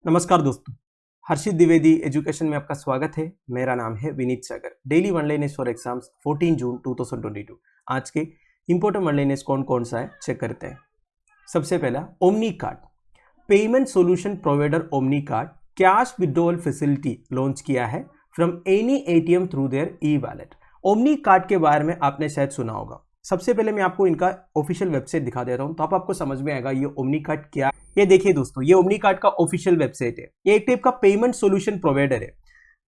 नमस्कार दोस्तों, हर्षित द्विवेदी एजुकेशन में आपका स्वागत है। मेरा नाम है Vineet Sagar. Daily one liners for exams 14 June 2022। आज के इंपॉर्टेंट वन लाइनर्स कौन कौन सा है चेक करते हैं। सबसे पहला omni card, payment solution provider omni card cash withdrawal facility launch किया है from any ATM through their e wallet. Omni card के बारे में आपने शायद सुना होगा। सबसे पहले मैं आपको इनका ऑफिशियल वेबसाइट दिखा दे रहा हूं, तो आपको समझ में आएगा ये ओमनी कार्ड क्या है। ये देखिए दोस्तों, ये ओमनी कार्ड का ऑफिशियल वेबसाइट है। ये एक टाइप का पेमेंट सॉल्यूशन प्रोवाइडर है।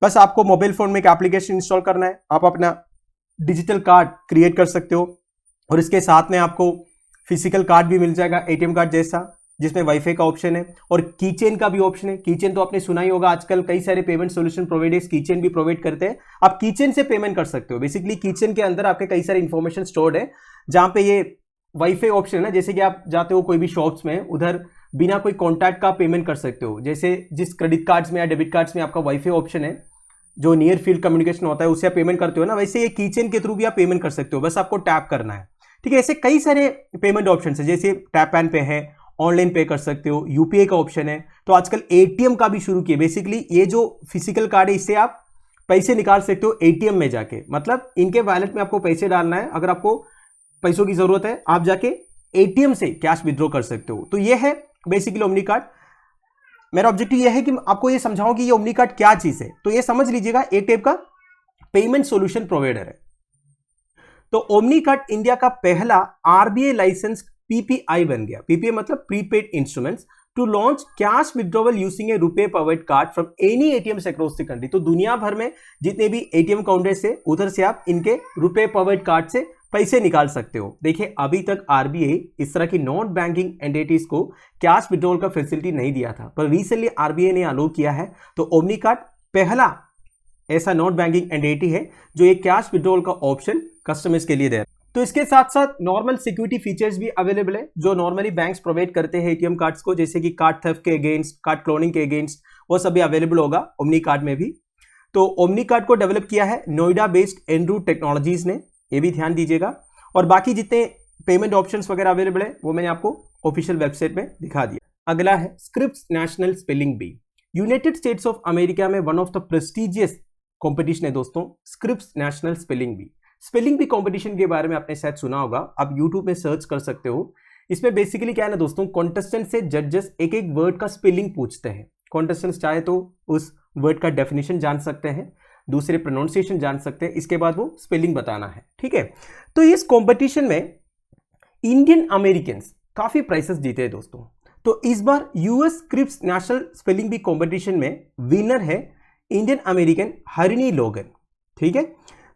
बस आपको मोबाइल फोन में एक एप्लीकेशन इंस्टॉल करना है, आप अपना डिजिटल कार्ड क्रिएट कर सकते हो और इसके साथ में आपको फिजिकल कार्ड भी मिल जाएगा, एटीएम कार्ड जैसा, जिसमें वाईफाई का ऑप्शन है और कीचेन का भी ऑप्शन है। कीचेन तो आपने सुना ही होगा, आजकल कई सारे पेमेंट सॉल्यूशन प्रोवाइडर्स कीचेन भी प्रोवाइड करते हैं। आप कीचेन से पेमेंट कर सकते हो। बेसिकली कीचेन के अंदर आपके कई सारे इंफॉर्मेशन स्टोर्ड है, जहां पे ये वाईफाई ऑप्शन है। जैसे कि आप जाते हो कोई भी शॉप्स में, उधर बिना कोई कॉन्टैक्ट का पेमेंट कर सकते हो। जैसे जिस क्रेडिट कार्ड्स में या डेबिट कार्ड्स में आपका वाईफाई ऑप्शन है, जो नियर फील्ड कम्युनिकेशन होता है, उससे आप पेमेंट करते हो ना, वैसे ये कीचेन के थ्रू भी आप पेमेंट कर सकते हो। बस आपको टैप करना है, ठीक है। ऐसे कई सारे पेमेंट ऑप्शन है, जैसे टैप एंड पे है, ऑनलाइन पे कर सकते हो, यूपीआई का ऑप्शन है। तो आजकल एटीएम का भी शुरू किया। बेसिकली ये जो फिजिकल कार्ड है, इससे आप पैसे निकाल सकते हो एटीएम में जाके। मतलब इनके वॉलेट में आपको पैसे डालना है, अगर आपको पैसों की जरूरत है आप जाके एटीएम से कैश विड्रॉ कर सकते हो। तो ये है बेसिकली ओमनी कार्ड। मेरा ऑब्जेक्टिव ये है कि आपको ये समझाऊं कि ये ओमनी कार्ड क्या चीज है। तो ये समझ लीजिएगा, एक टाइप का पेमेंट सॉल्यूशन प्रोवाइडर है। तो ओमनी कार्ड इंडिया का पहला आरबीआई लाइसेंस पीपीआई बन गया। पीपीआई मतलब prepaid instruments to launch cash withdrawal using a RuPay powered card from any ATM across the country. तो दुनिया भर में जितने भी एटीएम काउंटर्स है, उधर से आप इनके रुपए पावर्ड कार्ड से पैसे निकाल सकते हो। देखिए, अभी तक आरबीआई इस तरह की नॉन बैंकिंग एंटिटीज को कैश विड्रॉवल का फैसिलिटी नहीं दिया था, पर रिसेंटली आरबीआई ने अलाउ किया है। तो ओमनी कार्ड पहला ऐसा नॉन बैंकिंग एंटिटी है जो ये कैश विड्रॉवल का ऑप्शन कस्टमर्स के लिए दे रहा है। तो इसके साथ साथ नॉर्मल सिक्योरिटी फीचर्स भी अवेलेबल है, जो नॉर्मली बैंक्स प्रोवाइड करते हैं एटीएम कार्ड्स को, जैसे कि कार्ड थेफ्ट के अगेंस्ट, कार्ड क्लोनिंग के अगेंस्ट, वो सब भी अवेलेबल होगा ओमनी कार्ड में भी। तो ओमनी कार्ड को डेवलप किया है नोएडा बेस्ड एनरू टेक्नोलॉजीज ने, ये भी ध्यान दीजिएगा। और बाकी जितने पेमेंट ऑप्शंस वगैरह अवेलेबल है वो मैंने आपको ऑफिशियल वेबसाइट में दिखा दिया। अगला है Scripps National Spelling Bee. United States of America में one of the prestigious competition है दोस्तों, Scripps National Spelling Bee. Spelling B competition के बारे में आपने शायद सुना होगा, आप यूट्यूब में सर्च कर सकते हो। इसमें बेसिकली क्या है ना दोस्तों, कॉन्टेस्टेंट से जजेस एक एक वर्ड का स्पेलिंग पूछते हैं। कॉन्टेस्टेंट्स चाहे तो उस वर्ड का डेफिनेशन जान सकते हैं, दूसरे प्रोनाउंसिएशन जान सकते हैं, इसके बाद वो स्पेलिंग बताना है, ठीक है। तो इस कंपटीशन में इंडियन अमेरिकन्स काफी प्राइजेस जीते हैं दोस्तों। तो इस बार US Scripps National Spelling B competition में विनर है इंडियन अमेरिकन हरिणी लोगन, ठीक है।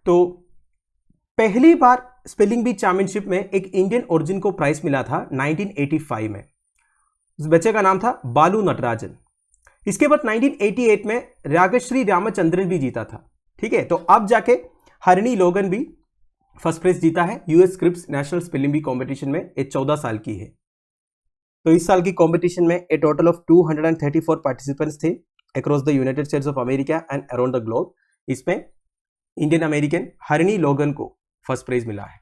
तो पहली बार स्पेलिंग बी चैंपियनशिप में एक इंडियन ओरिजिन को प्राइज मिला था 1985 में। उस बच्चे का नाम था बालू नटराजन। इसके बाद 1988 में रागश्री रामचंद्रन भी जीता था, ठीक है। तो अब जाके हरिणी लोगन भी फर्स्ट प्राइज जीता है US Scripps National Spelling B competition में। ये 14 साल की है। तो इस साल की कॉम्पिटिशन में ए टोटल ऑफ 234 पार्टिसिपेंट्स थे across the United States of America and around the globe. इसमें इंडियन अमेरिकन हरिणी लोगन को फर्स्ट प्राइज मिला है।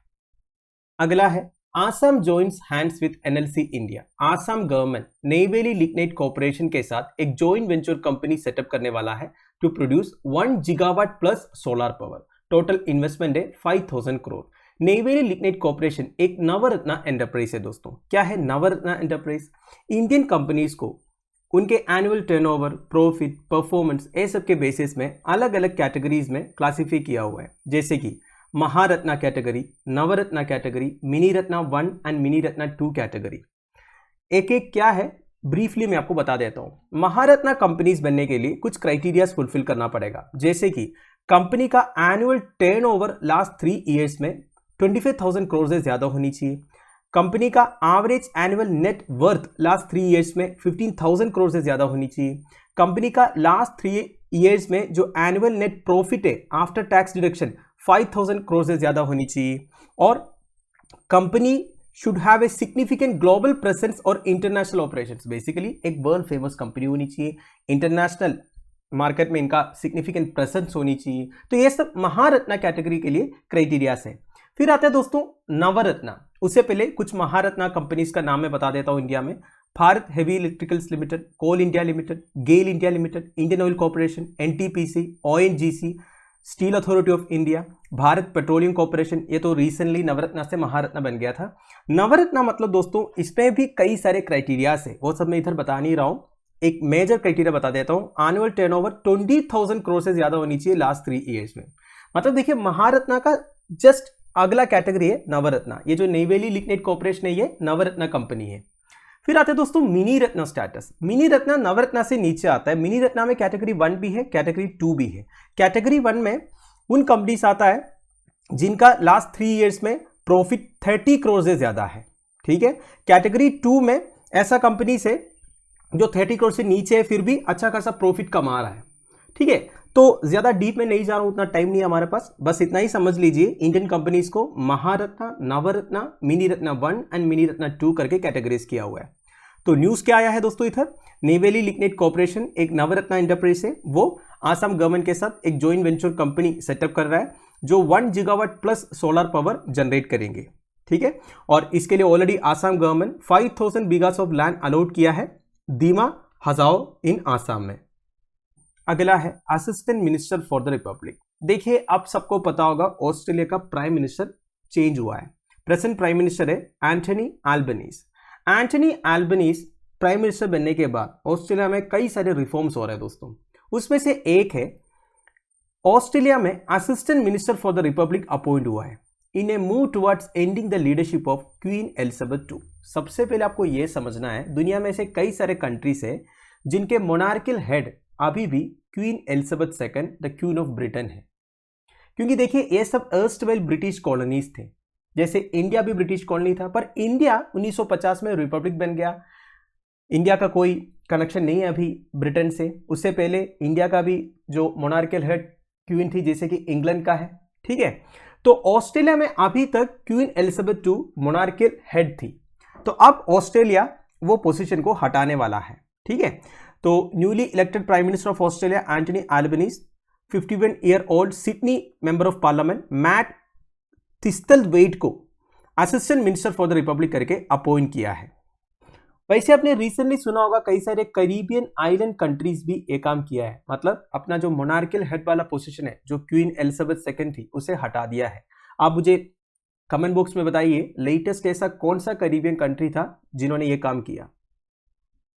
अगला है Assam joins hands with NLC India. Assam government Neyveli lignite corporation के साथ एक जॉइंट वेंचर कंपनी सेटअप करने वाला है to produce 1 gigawatt plus solar power. Total investment है 5000 करोड़। नेवेली लिग्नाइट कॉर्पोरेशन एक नवरत्ना एंटरप्राइज है दोस्तों। क्या है नवरत्ना एंटरप्राइज? इंडियन कंपनीज को उनके एनुअल टर्नओवर, प्रॉफिट, परफॉर्मेंस, ये सब के बेसिस में अलग अलग कैटेगरीज में क्लासीफाई किया हुआ है, जैसे कि Maharatna category, Navratna category, mini Ratna 1 and mini Ratna 2 category. एक एक क्या है ब्रीफली मैं आपको बता देता हूं। महारत्ना कंपनीज बनने के लिए कुछ क्राइटेरियाज फुलफिल करना पड़ेगा, जैसे कि कंपनी का एनुअल टर्नओवर लास्ट 3 ईयर्स में 25,000 करोड़ से ज्यादा होनी चाहिए। कंपनी का average annual net worth last 3 years में 15,000 करोड़ से ज्यादा होनी चाहिए। कंपनी का लास्ट 3 ईयर्स में जो एनुअल नेट प्रॉफिट है आफ्टर टैक्स डिडक्शन 5,000 करोड़ से ज्यादा होनी चाहिए। और company should have a significant global presence और इंटरनेशनल ऑपरेशंस। बेसिकली एक वर्ल्ड फेमस कंपनी होनी चाहिए, इंटरनेशनल मार्केट में इनका सिग्निफिकेंट प्रेजेंस होनी चाहिए। तो ये सब महारत्ना कैटेगरी के लिए क्राइटेरियाज है। फिर आता है दोस्तों नवरत्ना। उससे पहले कुछ महारत्ना कंपनीज का नाम मैं बता देता हूं इंडिया में। Bharat Heavy Electricals Limited, Coal India Limited, GAIL India Limited, Indian Oil Corporation, NTPC, ONGC, Steel Authority of India, Bharat Petroleum Corporation. ये तो रिसेंटली नवरत्न से महारत्न बन गया था। नवरत्न मतलब दोस्तों इसमें भी कई सारे क्राइटेरियाज है, वो सब मैं इधर बता नहीं रहा हूं। एक मेजर क्राइटेरिया बता देता हूं, एनुअल टर्नओवर 20,000 करोड़ से ज्यादा होनी चाहिए लास्ट 3 ईयर्स में। मतलब देखिए महारत्न का जस्ट अगला कैटेगरी है नवरत्न। ये जो नेवेली लिग्नाइट कॉर्पोरेशन है ये नवरत्न कंपनी है। फिर आते हैं दोस्तों मिनी रत्न स्टेटस। मिनी रत्न नवरत्न से नीचे आता है। मिनी रत्न में कैटेगरी 1 भी है, कैटेगरी 2 भी है। कैटेगरी 1 में उन कंपनीज आता है जिनका लास्ट 3 ईयर्स में प्रॉफिट 30 करोड़ से ज्यादा है, ठीक है। कैटेगरी 2 में ऐसा कंपनी से जो 30 करोड़ से नीचे है फिर भी अच्छा खासा प्रॉफिट कमा रहा है, ठीक है। तो ज्यादा डीप में नहीं जा रहा हूं, उतना टाइम नहीं है हमारे पास, बस इतना ही समझ लीजिए इंडियन कंपनीज को महारत्न, नवरत्न, मिनी रत्न 1 एंड मिनी रत्न 2 करके कैटेगरीज किया हुआ है। तो न्यूज क्या आया है दोस्तों इधर, नेवेली लिग्नाइट कॉर्पोरेशन एक नवरत्न एंटरप्राइज है, वो आसाम गवर्नमेंट के साथ एक जॉइंट वेंचर कंपनी सेटअप कर रहा है जो 1 gigawatt plus solar power generate करेंगे, ठीक है। और इसके लिए already Assam government 5000 bighas of land allot किया है दीमा हजाओ इन आसाम में। अगला है assistant minister for the republic. देखिए आप सबको पता होगा ऑस्ट्रेलिया का प्राइम मिनिस्टर चेंज हुआ है। प्रेजेंट प्राइम मिनिस्टर है Anthony Albanese. Anthony Albanese prime minister बनने के बाद ऑस्ट्रेलिया में कई सारे रिफॉर्म्स हो रहे हैं दोस्तों। उसमें से एक है ऑस्ट्रेलिया में assistant minister for the republic appoint हुआ है in a move towards ending the leadership of Queen Elizabeth II। सबसे पहले आपको यह समझना है दुनिया में ऐसे कई सारे कंट्रीज है जिनके मोनार्कियल हेड अभी भी queen Elizabeth II the queen of Britain है। क्योंकि देखिए ये सब अर्स्टवेल ब्रिटिश कॉलोनीज थे, जैसे इंडिया भी ब्रिटिश कॉलोनी था, पर इंडिया 1950 में रिपब्लिक बन गया। इंडिया का कोई कनेक्शन नहीं है अभी ब्रिटेन से। उससे पहले इंडिया का भी जो मोनार्कियल हेड क्वीन थी जैसे कि इंग्लैंड का है, ठीक है। तो ऑस्ट्रेलिया में अभी तक queen Elizabeth II monarchial head थी। तो अब ऑस्ट्रेलिया वो पोजीशन को हटाने वाला है, ठीक है। तो newly elected prime minister of Australia Anthony Albanese 51 year old Sydney member of parliament Matt Thistlethwaite को assistant minister for the republic करके अपॉइंट किया है। वैसे आपने रिसेंटली सुना होगा कई सारे कैरिबियन आइलैंड कंट्रीज भी ये काम किया है, मतलब अपना जो मोनार्कियल हेड वाला पोजीशन है जो क्वीन एलिजाबेथ II थी उसे हटा दिया है। आप मुझे कमेंट बॉक्स में बताइए लेटेस्ट ऐसा कौन सा कैरिबियन कंट्री था जिन्होंने ये काम किया।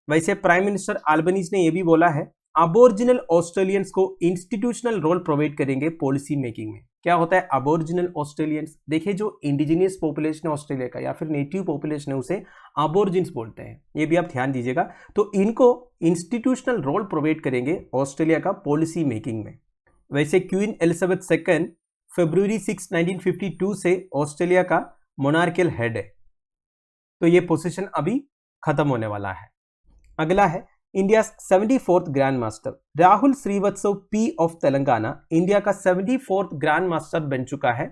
वैसे प्राइम मिनिस्टर एल्बनीज ने यह भी बोला है अबोरिजिनल ऑस्ट्रेलियंस को इंस्टीट्यूशनल रोल प्रोवाइड करेंगे पॉलिसी मेकिंग में। क्या होता है अबोरिजिनल ऑस्ट्रेलियंस? देखिए जो इंडिजिनियस पॉपुलेशन है ऑस्ट्रेलिया का या फिर नेटिव पॉपुलेशन है उसे अबोरिजिन्स बोलते हैं, ये भी आप ध्यान दीजिएगा। तो इनको इंस्टीट्यूशनल रोल प्रोवाइड करेंगे ऑस्ट्रेलिया का पॉलिसी मेकिंग में। वैसे क्वीन एलिजाबेथ II फरवरी 6, 1952 से ऑस्ट्रेलिया का मोनार्कियल हेड है, तो ये पोजीशन अभी खत्म होने वाला है। अगला है India 74th grand master Rahul Srivatsav P of Telangana India का 74th ग्रैंड मास्टर बन चुका है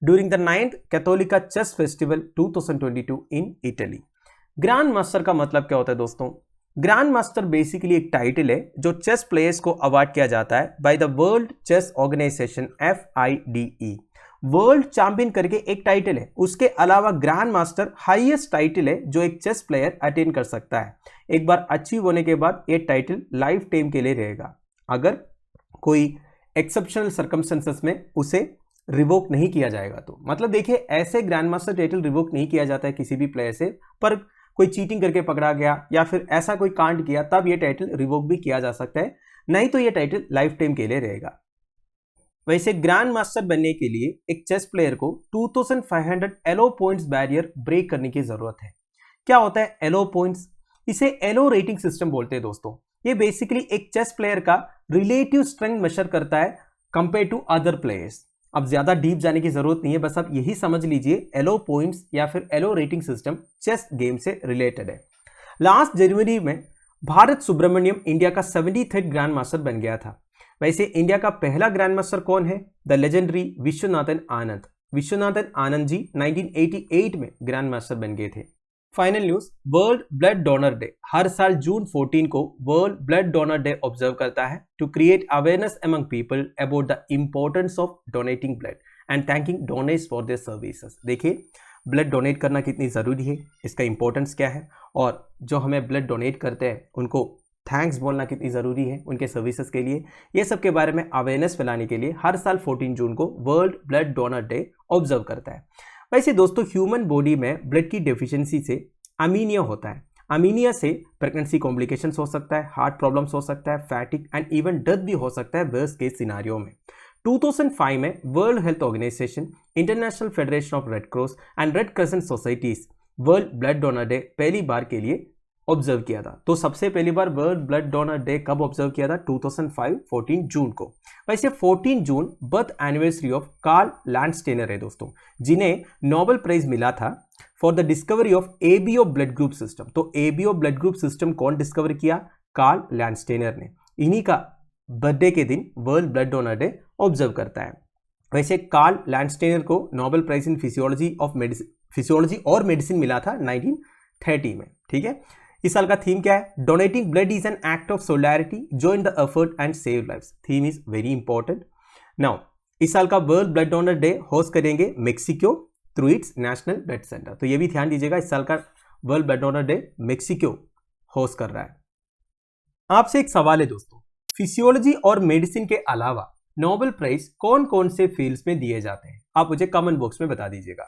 during the 9th Catholica chess festival 2022 in Italy. Grand master का मतलब क्या होता है दोस्तों? ग्रैंड मास्टर बेसिकली एक टाइटल है जो चेस प्लेयर्स को अवार्ड किया जाता है by the world chess organisation FIDE। World champion करके एक टाइटल है, उसके अलावा ग्रैंड मास्टर हाईएस्ट टाइटल है जो एक चेस प्लेयर अटेन कर सकता है। एक बार अचीव होने के बाद ये टाइटल लाइफ टाइम के लिए रहेगा, अगर कोई एक्सेप्शनल सर्कमस्टेंसेस में उसे रिवोक नहीं किया जाएगा तो। मतलब देखिए ऐसे ग्रैंड मास्टर टाइटल रिवोक नहीं किया जाता है किसी भी प्लेयर से, पर कोई चीटिंग करके पकड़ा गया या फिर ऐसा कोई कांड किया तब ये टाइटल रिवोक भी किया जा सकता है, नहीं तो ये टाइटल लाइफ टाइम के लिए रहेगा। वैसे ग्रैंड मास्टर बनने के लिए एक चेस प्लेयर को 2500 एलो पॉइंट्स बैरियर ब्रेक करने की जरूरत है। क्या होता है एलो पॉइंट्स? इसे एलो रेटिंग सिस्टम बोलते हैं दोस्तों। ये बेसिकली एक चेस प्लेयर का रिलेटिव स्ट्रेंथ मेजर करता है कंपेयर टू अदर प्लेयर्स। अब ज्यादा डीप जाने की जरूरत नहीं है, बस आप यही समझ लीजिए एलो पॉइंट्स या फिर Elo rating system chess game से रिलेटेड है। लास्ट जनवरी में भारत सुब्रमण्यम इंडिया का 73rd ग्रैंड मास्टर बन गया था। वैसे इंडिया का पहला ग्रैंड मास्टर कौन है? The legendary Viswanathan Anand. विश्वनाथन आनंद जी 1988 में ग्रैंड मास्टर बन गए थे। Final news, world blood donor day हर साल जून 14 को world blood donor day observe करता है to create awareness among people about the importance of donating blood and thanking donors for their services. देखिए blood donate करना कितनी ज़रूरी है, इसका इंपॉर्टेंस क्या है, और जो हमें ब्लड डोनेट करते हैं उनको थैंक्स बोलना कितनी ज़रूरी है उनके सर्विसेज के लिए, ये सब के बारे में अवेयरनेस फैलाने के लिए हर साल 14 जून को world blood donor day observe करता है। वैसे दोस्तों, ह्यूमन बॉडी में ब्लड की डेफिशिएंसी से अमीनिया होता है। अमीनिया से प्रेगनेंसी कॉम्प्लिकेशंस हो सकता है, हार्ट प्रॉब्लम्स हो सकता है, फैटिक एंड इवन डेथ भी हो सकता है वर्स्ट केस सिनारियो में। 2005 में World Health Organization, International Federation of Red Cross and Red Crescent Societies World blood donor Day पहली बार के लिए ऑब्जर्व किया था। तो सबसे पहली बार वर्ल्ड ब्लड डोनर डे कब ऑब्जर्व किया था? 2005 14 जून को। वैसे 14 June birth anniversary of Karl Landsteiner है दोस्तों, जिन्हें नोबेल प्राइज मिला था for the discovery of ABO blood group system. तो एबीओ ब्लड ग्रुप सिस्टम कौन डिस्कवर किया? कार्ल लैंडस्टेनर ने। इन्हीं का बर्थडे के दिन world blood donor day observe करता है। वैसे कार्ल लैंडस्टेनर को नोबेल प्राइज इन फिजियोलॉजी और मेडिसिन मिला था 1930 में। ठीक है, इस साल का थीम क्या है? Donating blood is an act of solidarity, join the effort and save lives. Theme is very important. Now इस साल का world blood donor day host करेंगे Mexico through its national blood centre. तो ये भी ध्यान दीजिएगा, इस साल का world blood donor day Mexico host कर रहा है। आपसे एक सवाल है दोस्तों, फिजियोलॉजी और मेडिसिन के अलावा नोबेल प्राइज कौन कौन से फील्ड्स में दिए जाते हैं? आप मुझे कमेंट बॉक्स में बता दीजिएगा।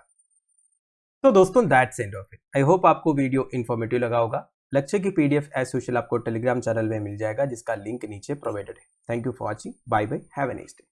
तो दोस्तों, that's end of it. I hope आपको वीडियो इन्फॉर्मेटिव लगा होगा। लेक्चर की पीडीएफ एज यूजुअल आपको टेलीग्राम चैनल में मिल जाएगा, जिसका लिंक नीचे प्रोवाइडेड है। Thank you for watching. Bye bye, have a nice day.